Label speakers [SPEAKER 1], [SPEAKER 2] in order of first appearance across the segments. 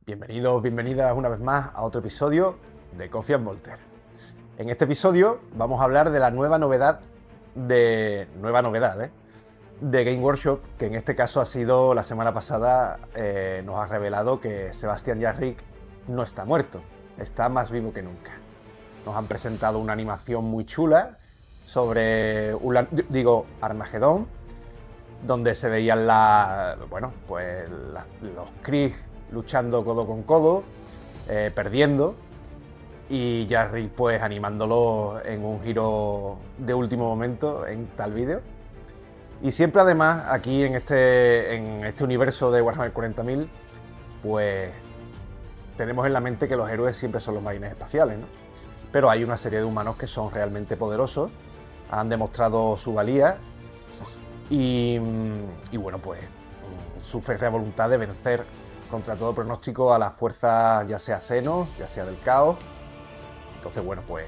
[SPEAKER 1] Bienvenidos, bienvenidas una vez más a otro episodio de Coffee and Volter. En este episodio vamos a hablar de la nueva novedad de Game Workshop, que en este caso ha sido la semana pasada, nos ha revelado que Sebastian Jarrick no está muerto, está más vivo que nunca. Nos han presentado una animación muy chula sobre Armagedón, donde se veían los Krieg luchando codo con codo, perdiendo, y Jarrick pues animándolo en un giro de último momento en tal vídeo. Y siempre además aquí en este universo de Warhammer 40.000 pues tenemos en la mente que los héroes siempre son los marines espaciales, ¿no? Pero hay una serie de humanos que son realmente poderosos, han demostrado su valía y bueno, pues su férrea voluntad de vencer contra todo pronóstico a las fuerzas, ya sea Xenos, ya sea del caos. Entonces, bueno, pues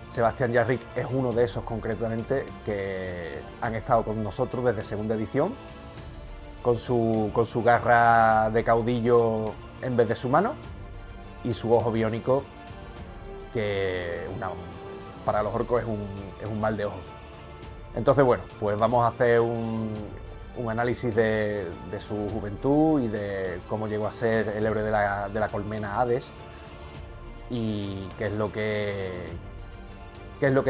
[SPEAKER 1] Sebastian Jarrick es uno de esos concretamente que han estado con nosotros desde segunda edición, con su garra de caudillo en vez de su mano y su ojo biónico, que para los orcos es un mal de ojo. Entonces, bueno, pues vamos a hacer un análisis de su juventud y de cómo llegó a ser el héroe de la colmena Hades y qué es lo que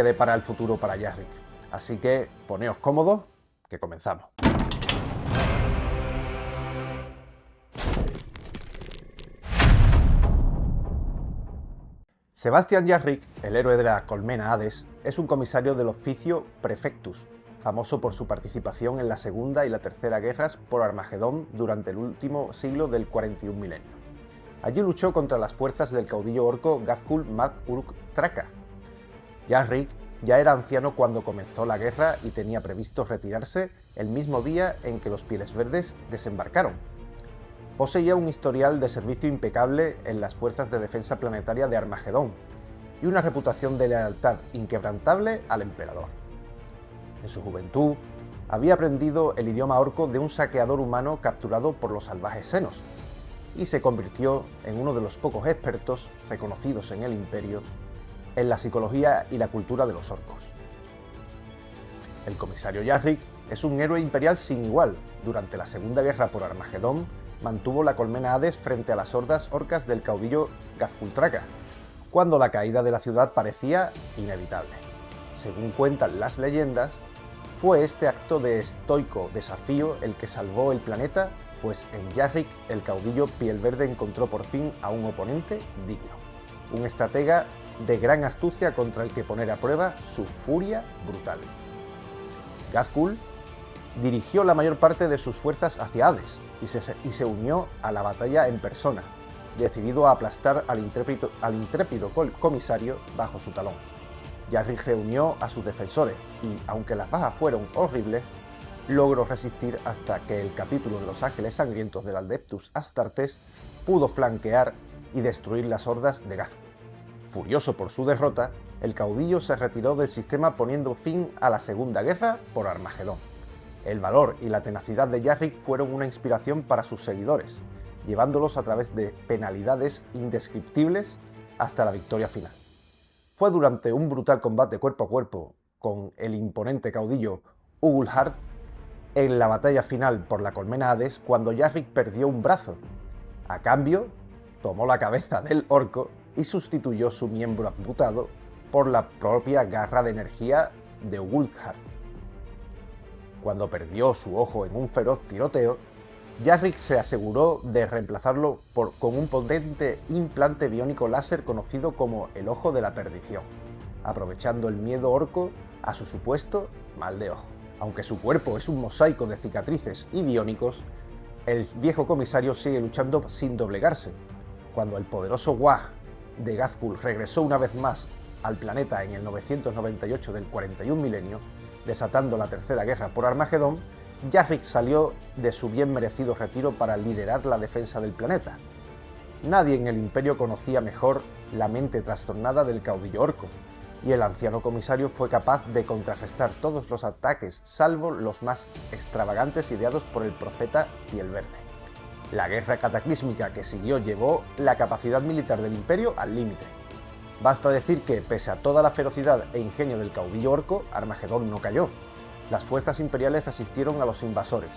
[SPEAKER 1] depara el futuro para Jarrick. Así que poneos cómodos, que comenzamos. Sebastian Jarrick, el héroe de la colmena Hades, es un comisario del oficio Prefectus, famoso por su participación en la Segunda y la Tercera Guerras por Armagedón durante el último siglo del 41 milenio. Allí luchó contra las fuerzas del caudillo orco Ghazghkull Mac Uruk Traka. Jarrick ya era anciano cuando comenzó la guerra y tenía previsto retirarse el mismo día en que los Pieles Verdes desembarcaron. Poseía un historial de servicio impecable en las fuerzas de defensa planetaria de Armagedón y una reputación de lealtad inquebrantable al emperador. En su juventud, había aprendido el idioma orco de un saqueador humano capturado por los salvajes Xenos y se convirtió en uno de los pocos expertos reconocidos en el Imperio en la psicología y la cultura de los orcos. El comisario Jarrick es un héroe imperial sin igual. Durante la Segunda Guerra por Armagedón, mantuvo la colmena Hades frente a las hordas orcas del caudillo Ghazghkull Traka, cuando la caída de la ciudad parecía inevitable. Según cuentan las leyendas, fue este acto de estoico desafío el que salvó el planeta, pues en Jarrick el caudillo Piel Verde encontró por fin a un oponente digno, un estratega de gran astucia contra el que poner a prueba su furia brutal. Ghazghkull dirigió la mayor parte de sus fuerzas hacia Hades y se unió a la batalla en persona, decidido a aplastar al intrépido comisario bajo su talón. Jarrick reunió a sus defensores y, aunque las bajas fueron horribles, logró resistir hasta que el capítulo de los Ángeles Sangrientos del Adeptus Astartes pudo flanquear y destruir las hordas de Ghazghkull. Furioso por su derrota, el caudillo se retiró del sistema poniendo fin a la Segunda Guerra por Armagedón. El valor y la tenacidad de Jarrick fueron una inspiración para sus seguidores, llevándolos a través de penalidades indescriptibles hasta la victoria final. Fue durante un brutal combate cuerpo a cuerpo con el imponente caudillo Ugulhart en la batalla final por la colmena Hades cuando Jarrick perdió un brazo. A cambio, tomó la cabeza del orco y sustituyó su miembro amputado por la propia garra de energía de Ugulhart. Cuando perdió su ojo en un feroz tiroteo, Jarrick se aseguró de reemplazarlo con un potente implante biónico láser conocido como el Ojo de la Perdición, aprovechando el miedo orco a su supuesto mal de ojo. Aunque su cuerpo es un mosaico de cicatrices y biónicos, el viejo comisario sigue luchando sin doblegarse. Cuando el poderoso Wag de Ghazghkull regresó una vez más al planeta en el 998 del 41 milenio, desatando la Tercera Guerra por Armagedón, Jarrick salió de su bien merecido retiro para liderar la defensa del planeta. Nadie en el Imperio conocía mejor la mente trastornada del caudillo orco, y el anciano comisario fue capaz de contrarrestar todos los ataques, salvo los más extravagantes ideados por el profeta Piel Verde. La guerra cataclísmica que siguió llevó la capacidad militar del Imperio al límite. Basta decir que, pese a toda la ferocidad e ingenio del caudillo orco, Armagedón no cayó. Las fuerzas imperiales resistieron a los invasores,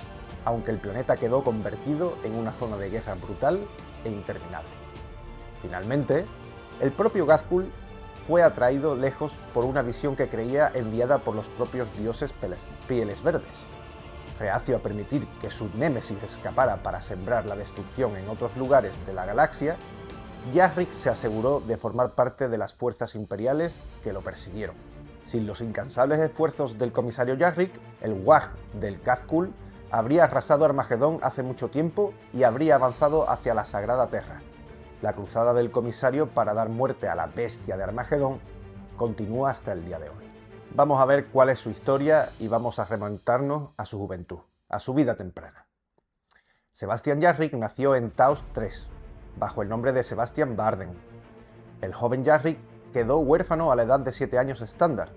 [SPEAKER 1] aunque el planeta quedó convertido en una zona de guerra brutal e interminable. Finalmente, el propio Ghazghkull fue atraído lejos por una visión que creía enviada por los propios dioses Pieles Verdes. Reacio a permitir que su némesis escapara para sembrar la destrucción en otros lugares de la galaxia, Yarrick se aseguró de formar parte de las fuerzas imperiales que lo persiguieron. Sin los incansables esfuerzos del comisario Yarrick, el Wag del Ghazghkull habría arrasado Armagedón hace mucho tiempo y habría avanzado hacia la Sagrada Terra. La cruzada del comisario para dar muerte a la bestia de Armagedón continúa hasta el día de hoy. Vamos a ver cuál es su historia y vamos a remontarnos a su juventud, a su vida temprana. Sebastian Yarrick nació en Taos 3, bajo el nombre de Sebastian Barden. El joven Yarrick quedó huérfano a la edad de 7 años estándar.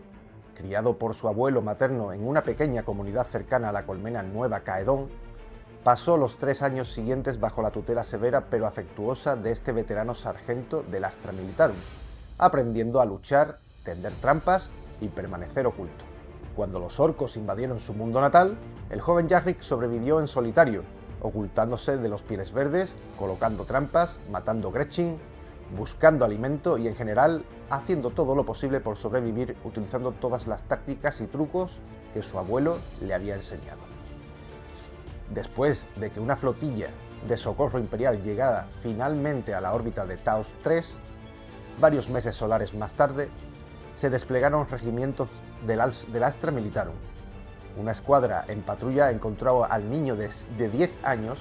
[SPEAKER 1] Criado por su abuelo materno en una pequeña comunidad cercana a la colmena Nueva Caedón, pasó los 3 años siguientes bajo la tutela severa pero afectuosa de este veterano sargento del Astra Militarum, aprendiendo a luchar, tender trampas y permanecer oculto. Cuando los orcos invadieron su mundo natal, el joven Yarrick sobrevivió en solitario, ocultándose de los Pieles Verdes, colocando trampas, matando Gretchin, buscando alimento y en general haciendo todo lo posible por sobrevivir utilizando todas las tácticas y trucos que su abuelo le había enseñado. Después de que una flotilla de socorro imperial llegara finalmente a la órbita de Taos 3, varios meses solares más tarde, se desplegaron regimientos del Astra Militarum. Una escuadra en patrulla encontró al niño de 10 años,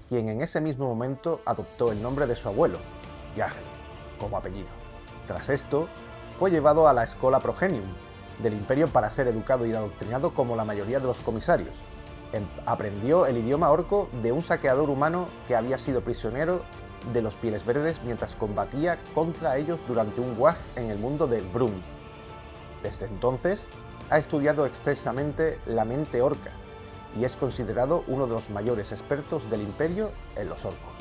[SPEAKER 1] quien en ese mismo momento adoptó el nombre de su abuelo, Yarrick, como apellido. Tras esto, fue llevado a la Schola Progenium del Imperio para ser educado y adoctrinado como la mayoría de los comisarios. Aprendió el idioma orco de un saqueador humano que había sido prisionero de los Pieles Verdes mientras combatía contra ellos durante un Wag en el mundo de Brum. Desde entonces, ha estudiado extensamente la mente orca y es considerado uno de los mayores expertos del Imperio en los orcos.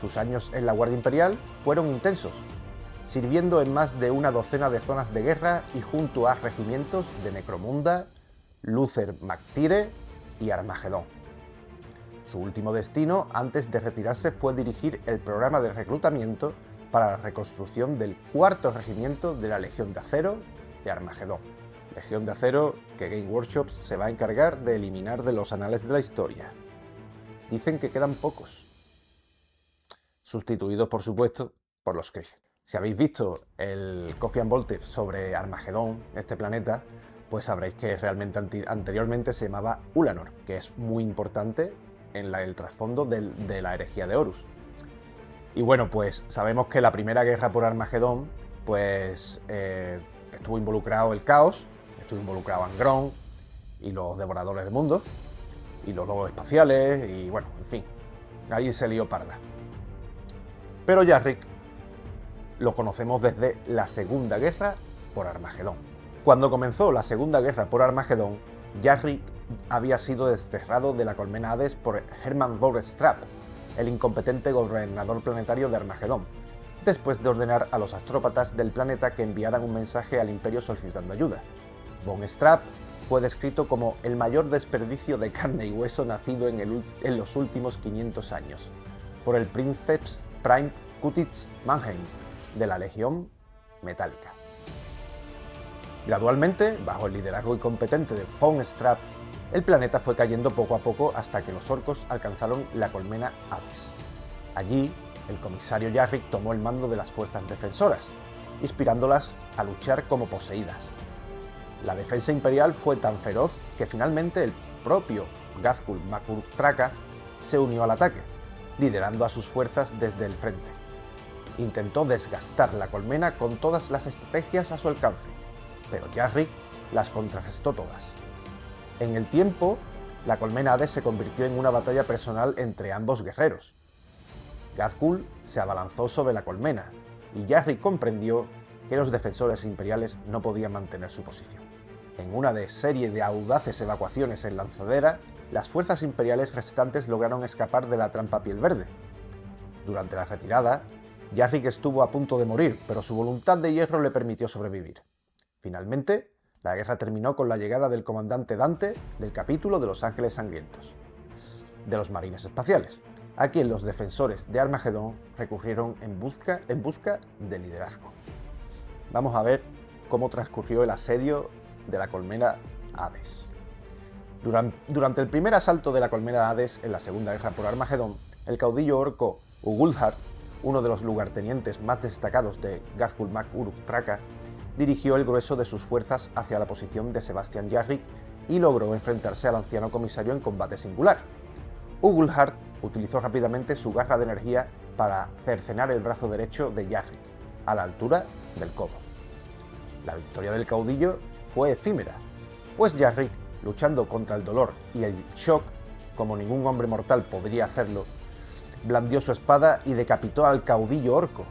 [SPEAKER 1] Sus años en la Guardia Imperial fueron intensos, sirviendo en más de una docena de zonas de guerra y junto a regimientos de Necromunda, Luther Mactire y Armagedón. Su último destino antes de retirarse fue dirigir el programa de reclutamiento para la reconstrucción del 4º Regimiento de la Legión de Acero de Armagedón. Legión de Acero que Game Workshop se va a encargar de eliminar de los anales de la historia. Dicen que quedan pocos, sustituidos por supuesto por los Krieg. Si habéis visto el Coffee and Voltage sobre Armagedón, este planeta, pues sabréis que realmente anteriormente se llamaba Ulanor, que es muy importante en el trasfondo de la herejía de Horus. Y bueno, pues sabemos que la primera guerra por Armagedón, pues estuvo involucrado el Caos, estuvo involucrado Angron y los Devoradores de Mundos, y los Lobos Espaciales, y bueno, en fin, ahí se lió parda. Pero Yarrick lo conocemos desde la Segunda Guerra por Armagedón. Cuando comenzó la Segunda Guerra por Armagedón, Yarrick había sido desterrado de la colmena Hades por Hermann von Straub, el incompetente gobernador planetario de Armagedón, después de ordenar a los astrópatas del planeta que enviaran un mensaje al Imperio solicitando ayuda. Von Straub fue descrito como el mayor desperdicio de carne y hueso nacido en los últimos 500 años, por el Princeps Prime Kutitz Mannheim, de la Legión Metálica. Gradualmente, bajo el liderazgo incompetente de von Straub, el planeta fue cayendo poco a poco hasta que los orcos alcanzaron la colmena Hades. Allí, el comisario Yarrick tomó el mando de las fuerzas defensoras, inspirándolas a luchar como poseídas. La defensa imperial fue tan feroz que finalmente el propio Ghazghkull Makurtraka se unió al ataque, liderando a sus fuerzas desde el frente. Intentó desgastar la colmena con todas las estrategias a su alcance, pero Yarrick las contrarrestó todas. En el tiempo, la colmena Hades se convirtió en una batalla personal entre ambos guerreros. Ghazghkull se abalanzó sobre la colmena, y Yarrick comprendió que los defensores imperiales no podían mantener su posición. En una serie de audaces evacuaciones en lanzadera, las fuerzas imperiales restantes lograron escapar de la trampa piel verde. Durante la retirada, Yarrick estuvo a punto de morir, pero su voluntad de hierro le permitió sobrevivir. Finalmente, la guerra terminó con la llegada del comandante Dante del capítulo de los Ángeles Sangrientos, de los Marines Espaciales, a quien los defensores de Armagedón recurrieron en busca de liderazgo. Vamos a ver cómo transcurrió el asedio de la colmena Hades. Durante el primer asalto de la colmena Hades en la Segunda Guerra por Armagedón, el caudillo orco Ugulhar, uno de los lugartenientes más destacados de Ghazghkull mac Uruk Traka, dirigió el grueso de sus fuerzas hacia la posición de Sebastian Yarrick y logró enfrentarse al anciano comisario en combate singular. Ugulhar utilizó rápidamente su garra de energía para cercenar el brazo derecho de Yarrick, a la altura del codo. La victoria del caudillo fue efímera, pues Yarrick, luchando contra el dolor y el shock, como ningún hombre mortal podría hacerlo, blandió su espada y decapitó al caudillo orco,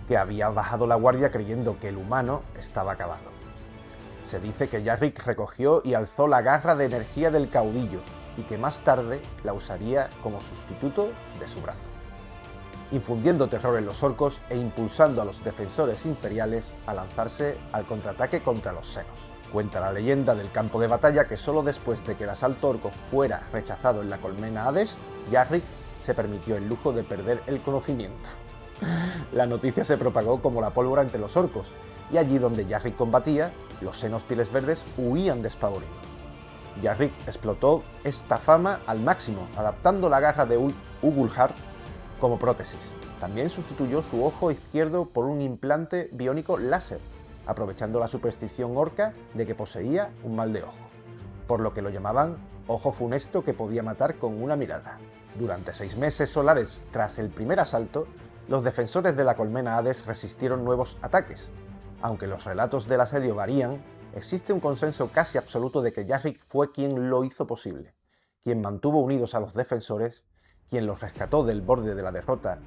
[SPEAKER 1] que había bajado la guardia creyendo que el humano estaba acabado. Se dice que Yarrick recogió y alzó la garra de energía del caudillo y que más tarde la usaría como sustituto de su brazo, infundiendo terror en los orcos e impulsando a los defensores imperiales a lanzarse al contraataque contra los senos. Cuenta la leyenda del campo de batalla que solo después de que el asalto orco fuera rechazado en la colmena Hades, Yarrick se permitió el lujo de perder el conocimiento. La noticia se propagó como la pólvora entre los orcos, y allí donde Yarrick combatía, los senos pieles verdes huían despavoridos. Yarrick explotó esta fama al máximo, adaptando la garra de Ugulhar como prótesis. También sustituyó su ojo izquierdo por un implante biónico láser, aprovechando la superstición orca de que poseía un mal de ojo, por lo que lo llamaban ojo funesto que podía matar con una mirada. Durante 6 meses solares tras el primer asalto, los defensores de la colmena Hades resistieron nuevos ataques. Aunque los relatos del asedio varían, existe un consenso casi absoluto de que Yarrick fue quien lo hizo posible, quien mantuvo unidos a los defensores, quien los rescató del borde de la derrota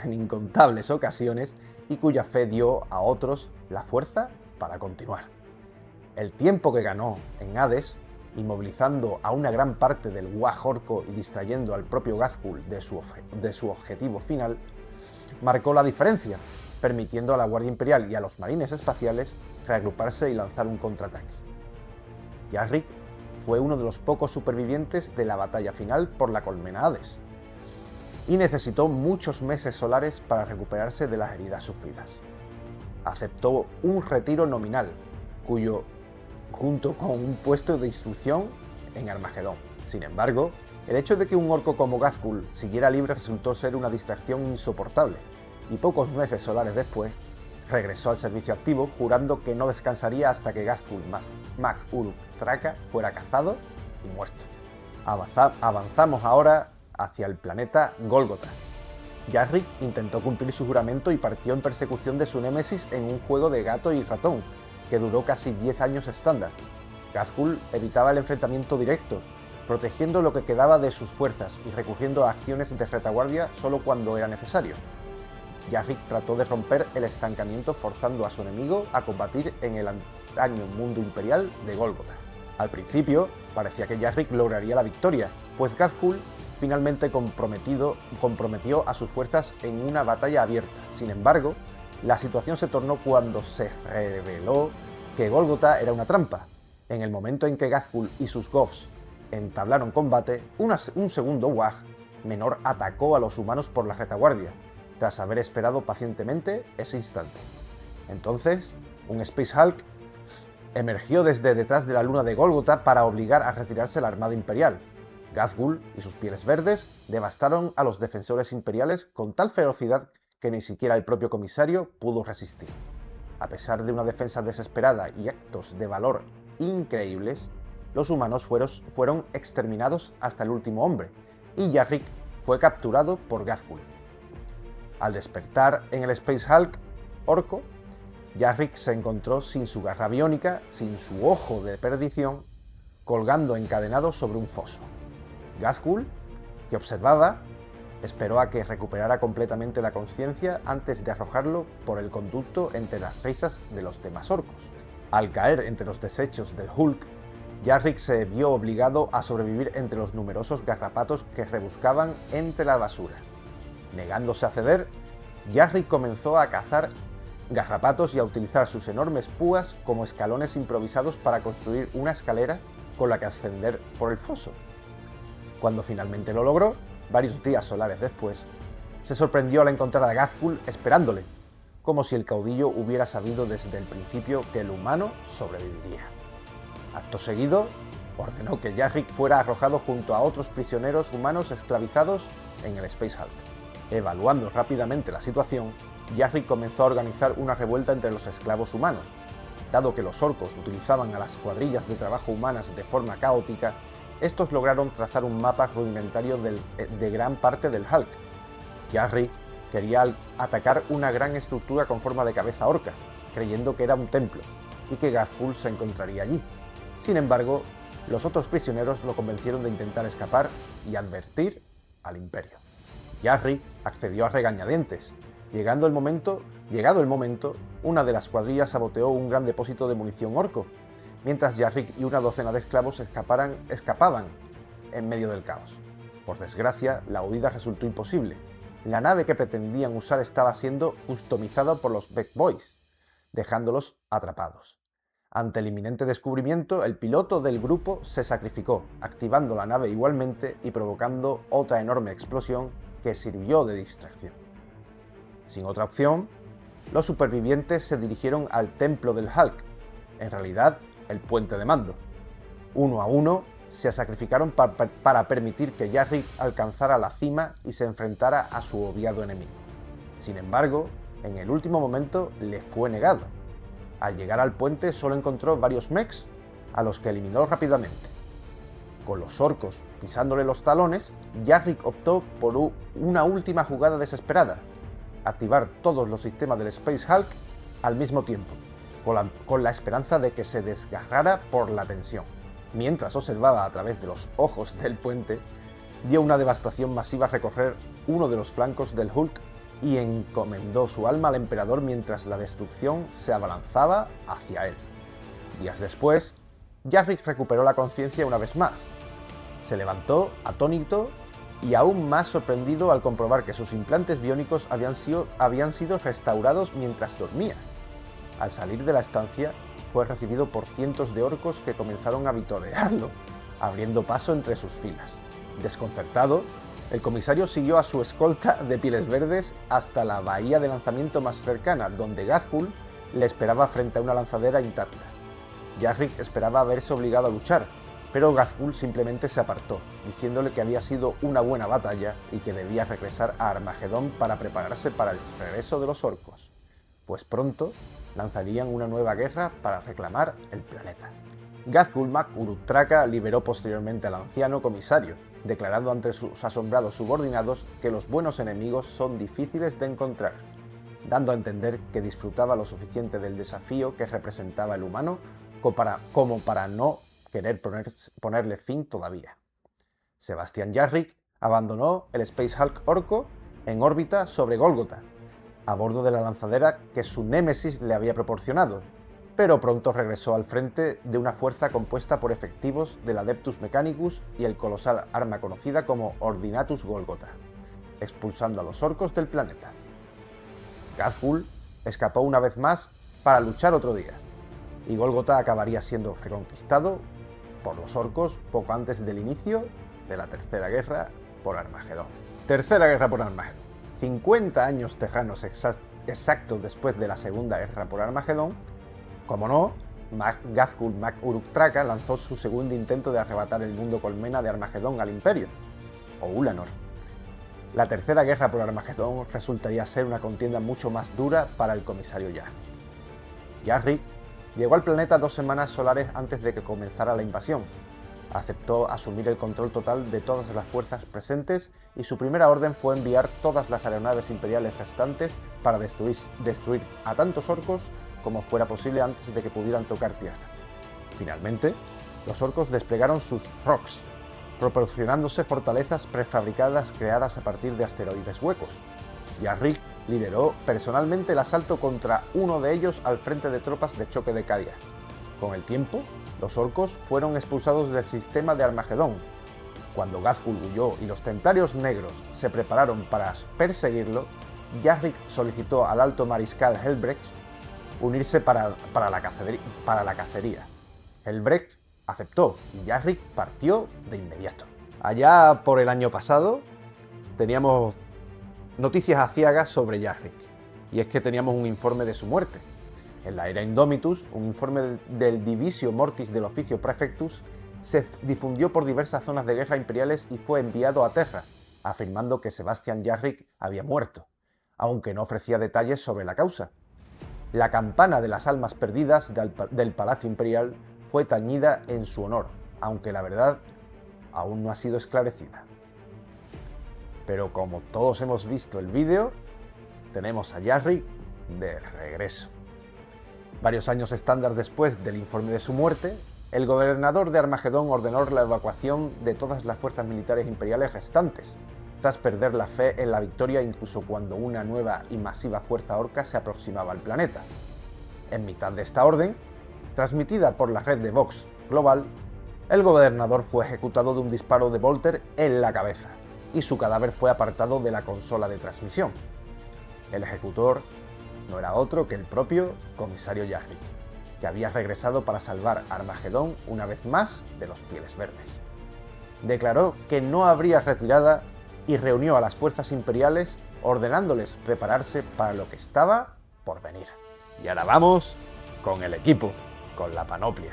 [SPEAKER 1] en incontables ocasiones y cuya fe dio a otros la fuerza para continuar. El tiempo que ganó en Hades, inmovilizando a una gran parte del Wag orco y distrayendo al propio Ghazghkull de su objetivo final, marcó la diferencia, permitiendo a la Guardia Imperial y a los Marines Espaciales reagruparse y lanzar un contraataque. Yarrick fue uno de los pocos supervivientes de la batalla final por la colmena Hades, y necesitó muchos meses solares para recuperarse de las heridas sufridas. Aceptó un retiro nominal, junto con un puesto de instrucción en Armagedón. Sin embargo, el hecho de que un orco como Ghazghkull siguiera libre resultó ser una distracción insoportable, y pocos meses solares después, regresó al servicio activo jurando que no descansaría hasta que Ghazghkull mac Uruk Traka fuera cazado y muerto. Avanzamos ahora hacia el planeta Gólgota. Yarrick intentó cumplir su juramento y partió en persecución de su némesis en un juego de gato y ratón, que duró casi 10 años estándar. Ghazghkull evitaba el enfrentamiento directo, protegiendo lo que quedaba de sus fuerzas y recurriendo a acciones de retaguardia solo cuando era necesario. Yarrick trató de romper el estancamiento forzando a su enemigo a combatir en el antaño mundo imperial de Gólgota. Al principio, parecía que Yarrick lograría la victoria, pues Ghazghkull finalmente comprometió a sus fuerzas en una batalla abierta. Sin embargo, la situación se tornó cuando se reveló que Gólgota era una trampa. En el momento en que Ghazghkull y sus Goths entablaron combate, un segundo Wag menor atacó a los humanos por la retaguardia, tras haber esperado pacientemente ese instante. Entonces, un Space Hulk emergió desde detrás de la luna de Gólgota para obligar a retirarse la armada imperial. Ghazghkull y sus pieles verdes devastaron a los defensores imperiales con tal ferocidad que ni siquiera el propio comisario pudo resistir. A pesar de una defensa desesperada y actos de valor increíbles, los humanos fueron exterminados hasta el último hombre, y Yarrick fue capturado por Ghazghkull. Al despertar en el Space Hulk orco, Yarrick se encontró sin su garra biónica, sin su ojo de perdición, colgando encadenado sobre un foso. Ghazghkull, que observaba, esperó a que recuperara completamente la conciencia antes de arrojarlo por el conducto entre las risas de los demás orcos. Al caer entre los desechos del Hulk, Yarrick se vio obligado a sobrevivir entre los numerosos garrapatos que rebuscaban entre la basura. Negándose a ceder, Yarrick comenzó a cazar garrapatos y a utilizar sus enormes púas como escalones improvisados para construir una escalera con la que ascender por el foso. Cuando finalmente lo logró, varios días solares después, se sorprendió al encontrar a Ghazghkull esperándole, como si el caudillo hubiera sabido desde el principio que el humano sobreviviría. Acto seguido, ordenó que Yarrick fuera arrojado junto a otros prisioneros humanos esclavizados en el Space Hulk. Evaluando rápidamente la situación, Yarrick comenzó a organizar una revuelta entre los esclavos humanos. Dado que los orcos utilizaban a las cuadrillas de trabajo humanas de forma caótica, estos lograron trazar un mapa rudimentario de gran parte del Hulk. Yarrick quería atacar una gran estructura con forma de cabeza orca, creyendo que era un templo, y que Ghazghkull se encontraría allí. Sin embargo, los otros prisioneros lo convencieron de intentar escapar y advertir al Imperio. Yarrick accedió a regañadientes. Llegado el momento, una de las cuadrillas saboteó un gran depósito de munición orco, mientras Yarrick y una docena de esclavos escapaban en medio del caos. Por desgracia, la huida resultó imposible. La nave que pretendían usar estaba siendo customizada por los Bad Boys, dejándolos atrapados. Ante el inminente descubrimiento, el piloto del grupo se sacrificó, activando la nave igualmente y provocando otra enorme explosión que sirvió de distracción. Sin otra opción, los supervivientes se dirigieron al templo del Hulk, en realidad el puente de mando. Uno a uno se sacrificaron para permitir que Yarrick alcanzara la cima y se enfrentara a su odiado enemigo. Sin embargo, en el último momento le fue negado. Al llegar al puente solo encontró varios mechs, a los que eliminó rápidamente. Con los orcos pisándole los talones, Yarrick optó por una última jugada desesperada: activar todos los sistemas del Space Hulk al mismo tiempo, con la esperanza de que se desgarrara por la tensión. Mientras observaba a través de los ojos del puente, vio una devastación masiva recorrer uno de los flancos del Hulk y encomendó su alma al emperador mientras la destrucción se abalanzaba hacia él. Días después, Yarrick recuperó la conciencia una vez más. Se levantó, atónito y aún más sorprendido al comprobar que sus implantes biónicos habían sido restaurados mientras dormía. Al salir de la estancia, fue recibido por cientos de orcos que comenzaron a vitorearlo, abriendo paso entre sus filas. Desconcertado, el comisario siguió a su escolta de pieles verdes hasta la bahía de lanzamiento más cercana, donde Ghazghkull le esperaba frente a una lanzadera intacta. Yarrick esperaba verse obligado a luchar, pero Ghazghkull simplemente se apartó, diciéndole que había sido una buena batalla y que debía regresar a Armagedón para prepararse para el regreso de los orcos, pues pronto lanzarían una nueva guerra para reclamar el planeta. Ghazghkull Mac Uruk Traka liberó posteriormente al anciano comisario, declarando ante sus asombrados subordinados que los buenos enemigos son difíciles de encontrar, dando a entender que disfrutaba lo suficiente del desafío que representaba el humano como para no querer ponerle fin todavía. Sebastian Yarrick abandonó el Space Hulk orco en órbita sobre Gólgota, a bordo de la lanzadera que su némesis le había proporcionado, pero pronto regresó al frente de una fuerza compuesta por efectivos del Adeptus Mechanicus y el colosal arma conocida como Ordinatus Gólgota, expulsando a los orcos del planeta. Ghazghkull escapó una vez más para luchar otro día, y Gólgota acabaría siendo reconquistado por los orcos poco antes del inicio de la Tercera Guerra por Armagedón. Tercera Guerra por Armagedón. 50 años terranos exactos después de la Segunda Guerra por Armagedón, como no, Ghazghkull Mac Uruk Traka lanzó su segundo intento de arrebatar el mundo colmena de Armagedón al Imperio, o Ulanor. La Tercera Guerra por Armagedón resultaría ser una contienda mucho más dura para el comisario Yarrick. Yarrick llegó al planeta 2 semanas solares antes de que comenzara la invasión. Aceptó asumir el control total de todas las fuerzas presentes y su primera orden fue enviar todas las aeronaves imperiales restantes para destruir a tantos orcos como fuera posible antes de que pudieran tocar tierra. Finalmente, los orcos desplegaron sus Rocks, proporcionándose fortalezas prefabricadas creadas a partir de asteroides huecos. Yarrick lideró personalmente el asalto contra uno de ellos al frente de tropas de choque de Cadia. Con el tiempo, los orcos fueron expulsados del sistema de Armagedón. Cuando Ghazghkull huyó y los Templarios Negros se prepararon para perseguirlo, Yarrick solicitó al alto mariscal Helbrecht unirse para la cacería. Helbrecht aceptó y Yarrick partió de inmediato. Allá por el año pasado teníamos noticias aciagas sobre Yarrick, y es que teníamos un informe de su muerte. En la era Indomitus, un informe del Divisio Mortis del Oficio Praefectus se difundió por diversas zonas de guerra imperiales y fue enviado a Terra, afirmando que Sebastian Yarrick había muerto, aunque no ofrecía detalles sobre la causa. La campana de las almas perdidas del Palacio Imperial fue tañida en su honor, aunque la verdad aún no ha sido esclarecida. Pero como todos hemos visto el vídeo, tenemos a Yarrick de regreso. Varios años estándar después del informe de su muerte, el gobernador de Armagedón ordenó la evacuación de todas las fuerzas militares imperiales restantes, tras perder la fe en la victoria incluso cuando una nueva y masiva fuerza orca se aproximaba al planeta. En mitad de esta orden, transmitida por la red de Vox Global, el gobernador fue ejecutado de un disparo de Volter en la cabeza, y su cadáver fue apartado de la consola de transmisión. El ejecutor no era otro que el propio comisario Yarrick, que había regresado para salvar Armagedón una vez más de los Pieles Verdes. Declaró que no habría retirada y reunió a las fuerzas imperiales ordenándoles prepararse para lo que estaba por venir. Y ahora vamos con el equipo, con la panoplia.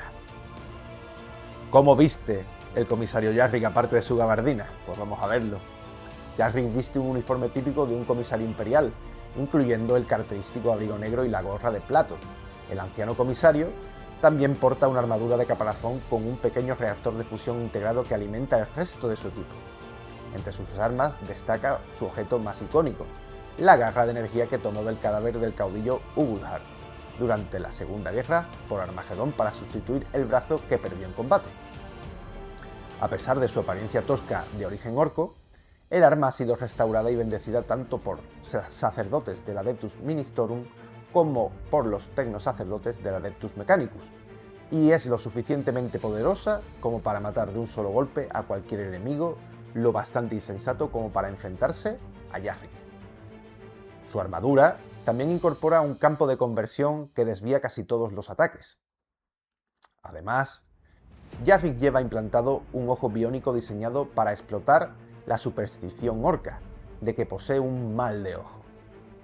[SPEAKER 1] ¿Cómo viste el comisario Yarrick aparte de su gabardina? Pues vamos a verlo. Yarrick viste un uniforme típico de un comisario imperial, incluyendo el característico abrigo negro y la gorra de plato. El anciano comisario también porta una armadura de caparazón con un pequeño reactor de fusión integrado que alimenta el resto de su equipo. Entre sus armas destaca su objeto más icónico, la garra de energía que tomó del cadáver del caudillo Ugulhar durante la Segunda Guerra por Armagedón para sustituir el brazo que perdió en combate. A pesar de su apariencia tosca de origen orco, el arma ha sido restaurada y bendecida tanto por sacerdotes del Adeptus Ministorum como por los tecnosacerdotes del Adeptus Mechanicus, y es lo suficientemente poderosa como para matar de un solo golpe a cualquier enemigo, lo bastante insensato como para enfrentarse a Yarrick. Su armadura también incorpora un campo de conversión que desvía casi todos los ataques. Además, Yarrick lleva implantado un ojo biónico diseñado para explotar la superstición orca, de que posee un mal de ojo.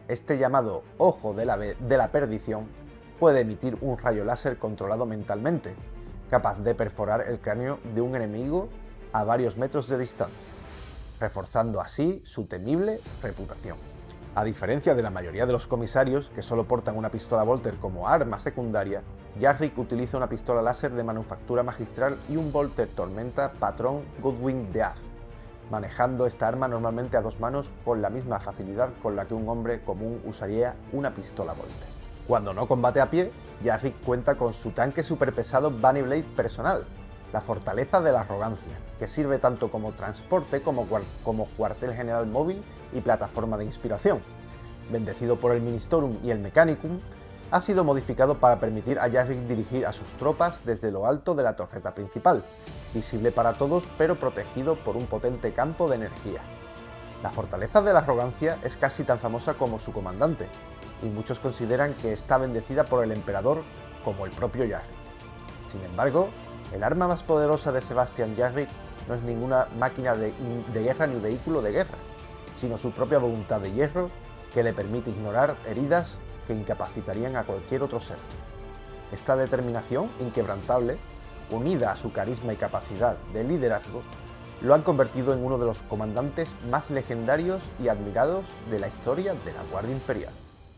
[SPEAKER 1] Este llamado ojo de la perdición puede emitir un rayo láser controlado mentalmente, capaz de perforar el cráneo de un enemigo a varios metros de distancia, reforzando así su temible reputación. A diferencia de la mayoría de los comisarios, que solo portan una pistola Volter como arma secundaria, Yarrick utiliza una pistola láser de manufactura magistral y un Volter Tormenta patrón Goodwin de Haz, manejando esta arma normalmente a dos manos con la misma facilidad con la que un hombre común usaría una pistola Volter. Cuando no combate a pie, Yarrick cuenta con su tanque superpesado Bunny Blade personal, la Fortaleza de la Arrogancia, que sirve tanto como transporte como cuartel general móvil y plataforma de inspiración. Bendecido por el Ministorum y el Mechanicum, ha sido modificado para permitir a Yarrick dirigir a sus tropas desde lo alto de la torreta principal, visible para todos pero protegido por un potente campo de energía. La Fortaleza de la Arrogancia es casi tan famosa como su comandante, y muchos consideran que está bendecida por el emperador como el propio Yarrick. Sin embargo, el arma más poderosa de Sebastian Yarrick no es ninguna máquina de guerra ni vehículo de guerra, sino su propia voluntad de hierro que le permite ignorar heridas que incapacitarían a cualquier otro ser. Esta determinación inquebrantable, unida a su carisma y capacidad de liderazgo, lo han convertido en uno de los comandantes más legendarios y admirados de la historia de la Guardia Imperial.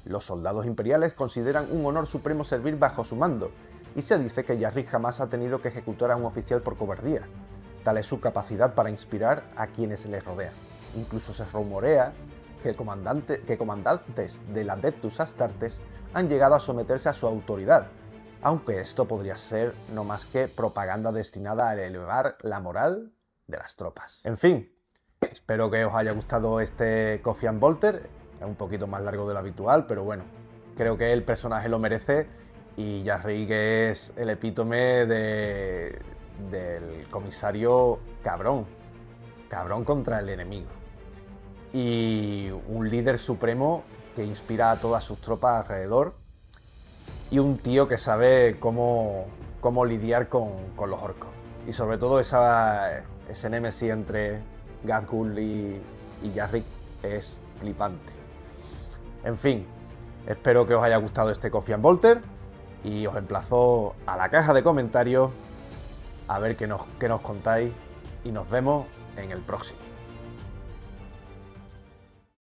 [SPEAKER 1] Los soldados imperiales consideran un honor supremo servir bajo su mando, y se dice que Yarrick jamás ha tenido que ejecutar a un oficial por cobardía. Tal es su capacidad para inspirar a quienes le rodean. Incluso se rumorea que comandantes del Adeptus Astartes han llegado a someterse a su autoridad, aunque esto podría ser no más que propaganda destinada a elevar la moral de las tropas. En fin, espero que os haya gustado este Coffee and Volter. Es un poquito más largo de lo habitual, pero bueno, creo que el personaje lo merece Y Yarrick es el epítome del comisario cabrón. Cabrón contra el enemigo. Y un líder supremo que inspira a todas sus tropas alrededor. Y un tío que sabe cómo lidiar con los orcos. Y sobre todo ese némesis entre Ghazghkull y Yarrick es flipante. En fin, espero que os haya gustado este Coffee and Bolter y os emplazo a la caja de comentarios a ver qué nos contáis y nos vemos en el próximo.